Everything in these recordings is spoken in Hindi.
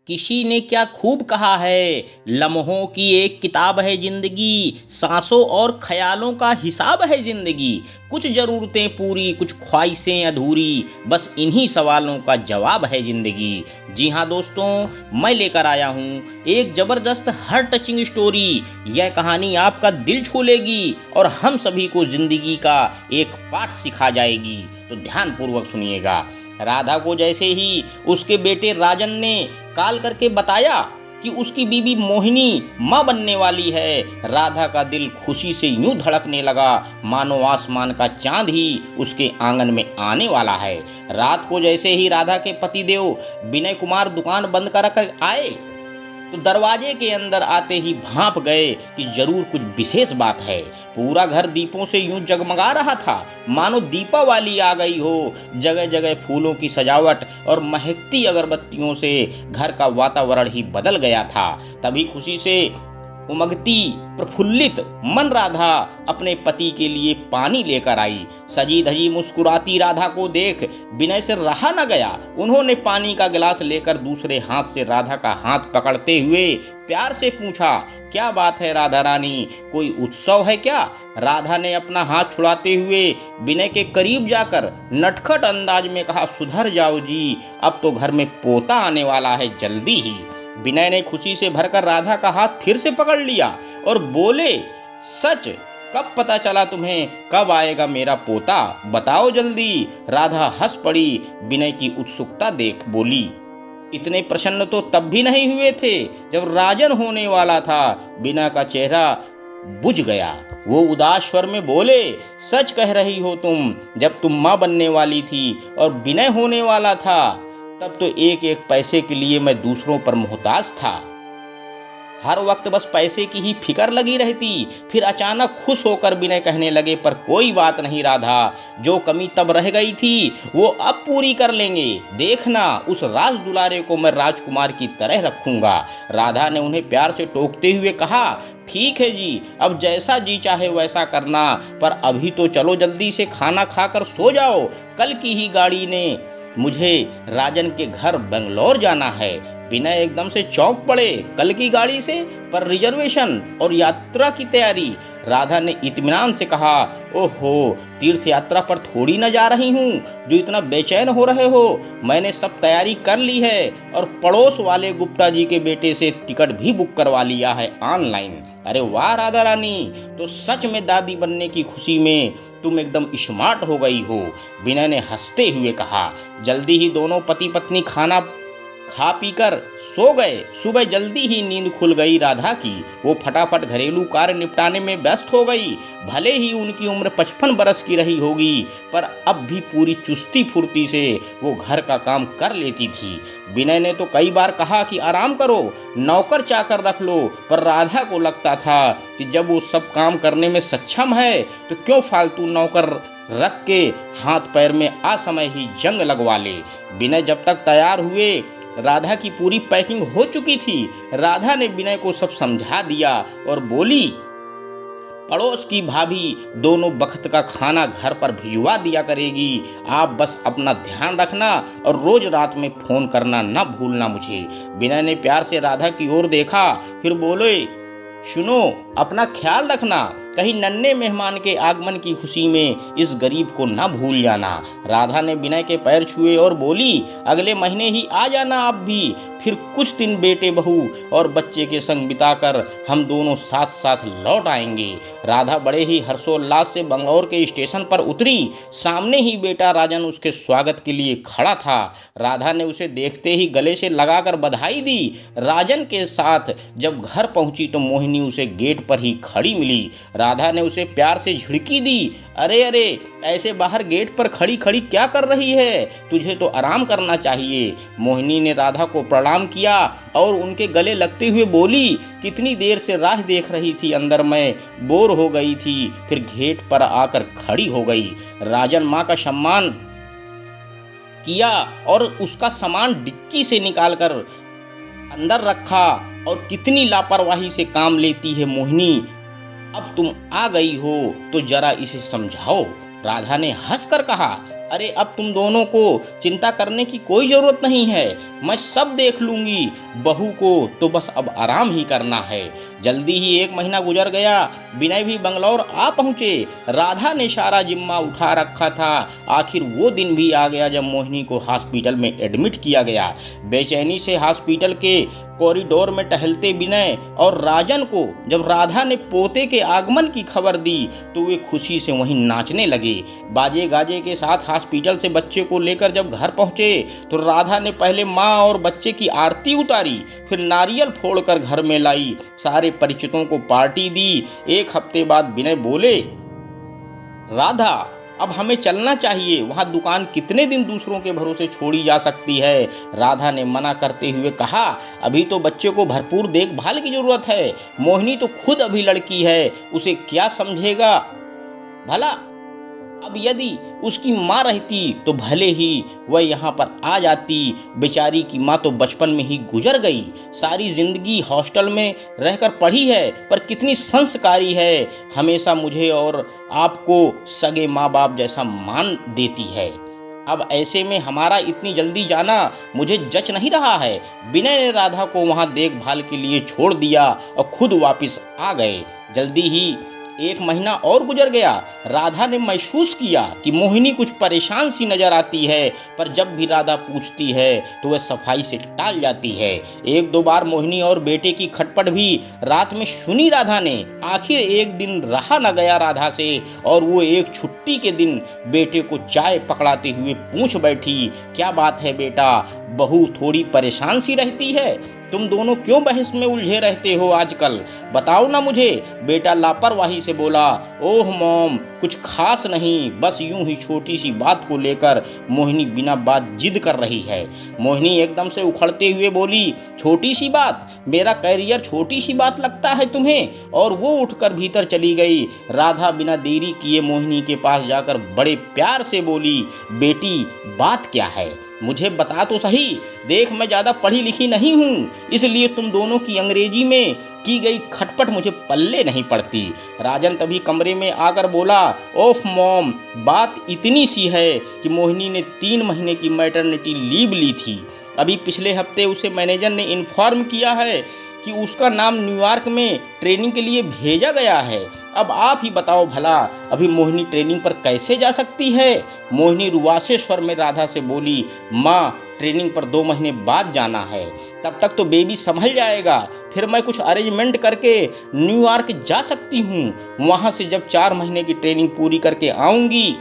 किसी ने क्या खूब कहा है, लम्हों की एक किताब है जिंदगी, सांसों और ख्यालों का हिसाब है जिंदगी। कुछ ज़रूरतें पूरी, कुछ ख्वाहिशें अधूरी, बस इन्हीं सवालों का जवाब है जिंदगी। जी हाँ दोस्तों, मैं लेकर आया हूँ एक ज़बरदस्त हार्ट टचिंग स्टोरी। यह कहानी आपका दिल छू लेगी और हम सभी को जिंदगी का एक पाठ सिखा जाएगी। तो ध्यानपूर्वक सुनिएगा। राधा को जैसे ही उसके बेटे राजन ने कॉल करके बताया कि उसकी बीबी मोहिनी माँ बनने वाली है, राधा का दिल खुशी से यूं धड़कने लगा मानो आसमान का चांद ही उसके आंगन में आने वाला है। रात को जैसे ही राधा के पतिदेव विनय कुमार दुकान बंद कर आए तो दरवाजे के अंदर आते ही भांप गए कि जरूर कुछ विशेष बात है। पूरा घर दीपों से यूं जगमगा रहा था मानो दीपावली आ गई हो। जगह जगह फूलों की सजावट और महकती अगरबत्तियों से घर का वातावरण ही बदल गया था। तभी खुशी से उमगती प्रफुल्लित मन राधा अपने पति के लिए पानी लेकर आई। सजी धजी मुस्कुराती राधा को देख विनय से रहा न गया। उन्होंने पानी का गिलास लेकर दूसरे हाथ से राधा का हाथ पकड़ते हुए प्यार से पूछा, क्या बात है राधा रानी, कोई उत्सव है क्या? राधा ने अपना हाथ छुड़ाते हुए विनय के करीब जाकर नटखट अंदाज में कहा, सुधर जाओ जी, अब तो घर में पोता आने वाला है जल्दी ही। विनय ने खुशी से भरकर राधा का हाथ फिर से पकड़ लिया और बोले, सच? कब पता चला तुम्हें, कब आएगा मेरा पोता, बताओ जल्दी। राधा हंस पड़ी। विनय की उत्सुकता देख बोली, इतने प्रसन्न तो तब भी नहीं हुए थे जब राजन होने वाला था। विनय का चेहरा बुझ गया। वो उदास स्वर में बोले, सच कह रही हो तुम? जब तुम माँ बनने वाली थी और विनय होने वाला था तब तो एक एक पैसे के लिए मैं दूसरों पर मोहताज था। हर वक्त बस पैसे की ही फिक्र लगी रहती। फिर अचानक खुश होकर विनय कहने लगे, पर कोई बात नहीं राधा, जो कमी तब रह गई थी वो अब पूरी कर लेंगे। देखना, उस राज दुलारे को मैं राजकुमार की तरह रखूंगा। राधा ने उन्हें प्यार से टोकते हुए कहा, ठीक है जी, अब जैसा जी चाहे वैसा करना, पर अभी तो चलो जल्दी से खाना खाकर सो जाओ। कल की ही गाड़ी ने मुझे राजन के घर बेंगलोर जाना है। विनय एकदम से चौंक पड़े। कल की गाड़ी से? पर रिजर्वेशन और यात्रा की तैयारी? राधा ने इत्मीनान से कहा, ओहो, तीर्थ यात्रा पर थोड़ी न जा रही हूँ जो इतना बेचैन हो रहे हो। मैंने सब तैयारी कर ली है और पड़ोस वाले गुप्ता जी के बेटे से टिकट भी बुक करवा लिया है ऑनलाइन। अरे वाह राधा रानी, तो सच में दादी बनने की खुशी में तुम एकदम स्मार्ट हो गई हो। विनय ने हंसते हुए कहा। जल्दी ही दोनों पति पत्नी खाना खा पीकर सो गए। सुबह जल्दी ही नींद खुल गई राधा की। वो फटाफट घरेलू कार्य निपटाने में व्यस्त हो गई। भले ही उनकी उम्र 55 बरस की रही होगी, पर अब भी पूरी चुस्ती फुर्ती से वो घर का काम कर लेती थी। विनय ने तो कई बार कहा कि आराम करो, नौकर चाकर रख लो, पर राधा को लगता था कि जब वो सब काम करने में सक्षम है तो क्यों फालतू नौकर रख के हाथ पैर में असमय ही जंग लगवा ले। विनय जब तक तैयार हुए, राधा की पूरी पैकिंग हो चुकी थी। राधा ने विनय को सब समझा दिया और बोली, पड़ोस की भाभी दोनों वक्त का खाना घर पर भिजवा दिया करेगी। आप बस अपना ध्यान रखना और रोज रात में फोन करना ना भूलना मुझे। विनय ने प्यार से राधा की ओर देखा, फिर बोले, सुनो, अपना ख्याल रखना, कहीं नन्हे मेहमान के आगमन की खुशी में इस गरीब को ना भूल जाना। राधा ने विनय के पैर छुए और बोली, अगले महीने ही आ जाना आप भी। फिर कुछ दिन बेटे बहू और बच्चे के संग बिताकर हम दोनों साथ साथ लौट आएंगे। राधा बड़े ही हर्षोल्लास से बंगलौर के स्टेशन पर उतरी। सामने ही बेटा राजन उसके स्वागत के लिए खड़ा था। राधा ने उसे देखते ही गले से लगाकर बधाई दी। राजन के साथ जब घर पहुंची तो मोहिनी उसे गेट पर ही खड़ी मिली। राधा ने उसे प्यार से झिड़की दी, अरे अरे, ऐसे बाहर गेट पर खड़ी खड़ी क्या कर रही है, तुझे तो आराम करना चाहिए। मोहिनी ने राधा को प्रणाम किया और उनके गले लगते हुए बोली, कितनी देर से राह देख रही थी, अंदर मैं बोर हो गई थी, फिर गेट पर आकर खड़ी हो गई। राजन माँ का सम्मान किया और उसका सामान डिक्की से निकालकर अंदर रखा। और कितनी लापरवाही से काम लेती है मोहिनी, अब तुम आ गई हो तो जरा इसे समझाओ। राधा ने हंसकर कहा, अरे अब तुम दोनों को चिंता करने की कोई ज़रूरत नहीं है, मैं सब देख लूँगी। बहू को तो बस अब आराम ही करना है। जल्दी ही 1 महीना गुजर गया। विनय भी बंगलौर आ पहुँचे। राधा ने सारा जिम्मा उठा रखा था। आखिर वो दिन भी आ गया जब मोहिनी को हॉस्पिटल में एडमिट किया गया। बेचैनी से हॉस्पिटल के कॉरिडोर में टहलते विनय और राजन को जब राधा ने पोते के आगमन की खबर दी तो वे खुशी से वहीं नाचने लगे। बाजे गाजे के साथ हॉस्पिटल से बच्चे को लेकर जब घर पहुंचे तो राधा ने पहले माँ और बच्चे की आरती उतारी, फिर नारियल फोड़कर घर में लाई, सारे परिचितों को पार्टी दी। 1 हफ्ते बाद विनय बोले, राधा अब हमें चलना चाहिए, वहाँ दुकान कितने दिन दूसरों के भरोसे छोड़ी जा सकती है। राधा ने मना करते हुए कहा, अभी तो बच्चे को भरपूर देखभाल की जरूरत है। मोहिनी तो खुद अभी लड़की है, उसे क्या समझेगा भला। अब यदि उसकी माँ रहती तो भले ही वह यहाँ पर आ जाती। बेचारी की माँ तो बचपन में ही गुजर गई, सारी जिंदगी हॉस्टल में रहकर पढ़ी है, पर कितनी संस्कारी है, हमेशा मुझे और आपको सगे माँ बाप जैसा मान देती है। अब ऐसे में हमारा इतनी जल्दी जाना मुझे जच नहीं रहा है। विनय ने राधा को वहाँ देखभाल के लिए छोड़ दिया और खुद वापस आ गए। जल्दी ही 1 महीना और गुजर गया। राधा ने महसूस किया कि मोहिनी कुछ परेशान सी नजर आती है, पर जब भी राधा पूछती है तो वह सफाई से टाल जाती है। 1-2 बार मोहिनी और बेटे की खटपट भी रात में सुनी राधा ने। आखिर एक दिन रहा न गया राधा से और वो एक छुट्टी के दिन बेटे को चाय पकड़ाते हुए पूछ बैठी, क्या बात है बेटा, बहू थोड़ी परेशान सी रहती है, तुम दोनों क्यों बहस में उलझे रहते हो आजकल, बताओ ना मुझे। बेटा लापरवाही से बोला, ओह मॉम कुछ खास नहीं, बस यूं ही छोटी सी बात को लेकर मोहिनी बिना बात जिद कर रही है। मोहिनी एकदम से उखड़ते हुए बोली, छोटी सी बात, मेरा कैरियर छोटी सी बात लगता है तुम्हें, और वो उठकर भीतर चली गई। राधा बिना देरी किए मोहिनी के पास जाकर बड़े प्यार से बोली, बेटी बात क्या है, मुझे बता तो सही। देख मैं ज़्यादा पढ़ी लिखी नहीं हूँ, इसलिए तुम दोनों की अंग्रेजी में की गई खटपट मुझे पल्ले नहीं पड़ती। राजन तभी कमरे में आकर बोला, ओफ मॉम, बात इतनी सी है कि मोहिनी ने 3 महीने की मैटरनिटी लीव ली थी। अभी पिछले हफ्ते उसे मैनेजर ने इन्फॉर्म किया है कि उसका नाम न्यूयॉर्क में ट्रेनिंग के लिए भेजा गया है। अब आप ही बताओ भला, अभी मोहिनी ट्रेनिंग पर कैसे जा सकती है। मोहिनी रुआसे स्वर में राधा से बोली, माँ ट्रेनिंग पर 2 महीने बाद जाना है, तब तक तो बेबी संभल जाएगा, फिर मैं कुछ अरेंजमेंट करके न्यूयॉर्क जा सकती हूँ। वहाँ से जब 4 महीने की ट्रेनिंग पूरी करके आऊँगी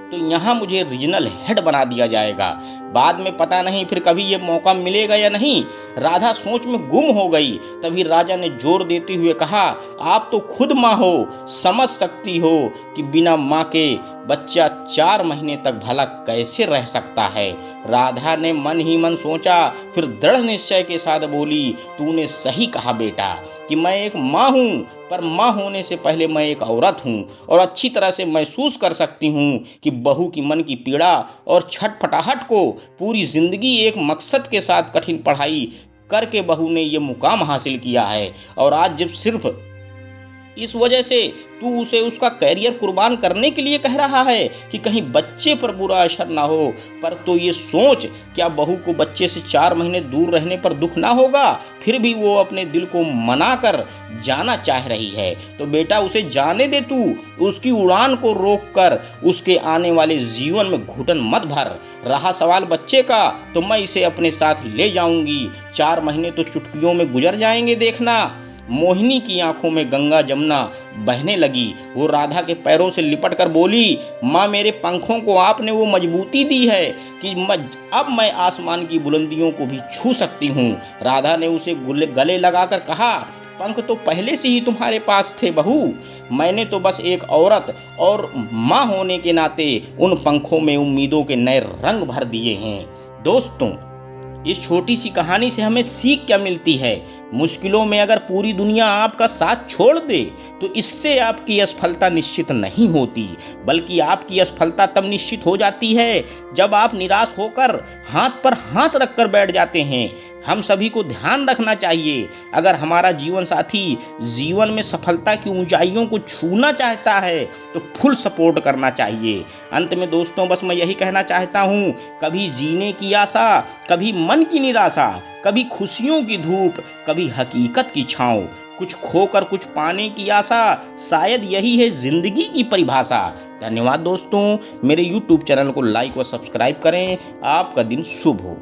तो यहाँ मुझे रीजनल हेड बना दिया जाएगा। बाद में पता नहीं फिर कभी ये मौका मिलेगा या नहीं। राधा सोच में गुम हो गई। तभी राजा ने जोर देते हुए कहा, आप तो खुद माँ हो, समझ सकती हो कि बिना माँ के बच्चा 4 महीने तक भला कैसे रह सकता है। राधा ने मन ही मन सोचा, फिर दृढ़ निश्चय के साथ बोली, तूने सही कहा बेटा कि मैं एक माँ हूँ, पर माँ होने से पहले मैं एक औरत हूँ और अच्छी तरह से महसूस कर सकती हूँ कि बहू की मन की पीड़ा और छटपटाहट को। पूरी जिंदगी एक मकसद के साथ कठिन पढ़ाई करके बहू ने ये मुकाम हासिल किया है, और आज जब सिर्फ इस वजह से तू उसे उसका कैरियर कुर्बान करने के लिए कह रहा है कि कहीं बच्चे पर बुरा असर ना हो, पर तो ये सोच, क्या बहू को बच्चे से 4 महीने दूर रहने पर दुख ना होगा। फिर भी वो अपने दिल को मना कर जाना चाह रही है, तो बेटा उसे जाने दे। तू उसकी उड़ान को रोक कर उसके आने वाले जीवन में घुटन मत भर। रहा सवाल बच्चे का, तो मैं इसे अपने साथ ले जाऊंगी। 4 महीने तो चुटकियों में गुजर जाएंगे, देखना। मोहिनी की आंखों में गंगा जमुना बहने लगी। वो राधा के पैरों से लिपट कर बोली, माँ मेरे पंखों को आपने वो मजबूती दी है कि अब मैं आसमान की बुलंदियों को भी छू सकती हूँ। राधा ने उसे गले लगाकर कहा, पंख तो पहले से ही तुम्हारे पास थे बहू, मैंने तो बस एक औरत और माँ होने के नाते उन पंखों में उम्मीदों के नए रंग भर दिए हैं। दोस्तों, इस छोटी सी कहानी से हमें सीख क्या मिलती है। मुश्किलों में अगर पूरी दुनिया आपका साथ छोड़ दे तो इससे आपकी असफलता निश्चित नहीं होती, बल्कि आपकी असफलता तब निश्चित हो जाती है जब आप निराश होकर हाथ पर हाथ रखकर बैठ जाते हैं। हम सभी को ध्यान रखना चाहिए। अगर हमारा जीवन साथी जीवन में सफलता की ऊंचाइयों को छूना चाहता है तो फुल सपोर्ट करना चाहिए। अंत में दोस्तों बस मैं यही कहना चाहता हूँ, कभी जीने की आशा, कभी मन की निराशा, कभी खुशियों की धूप, कभी हकीकत की छाँव, कुछ खोकर कुछ पाने की आशा, शायद यही है जिंदगी की परिभाषा। धन्यवाद दोस्तों, मेरे YouTube चैनल को लाइक व सब्सक्राइब करें। आपका दिन शुभ हो।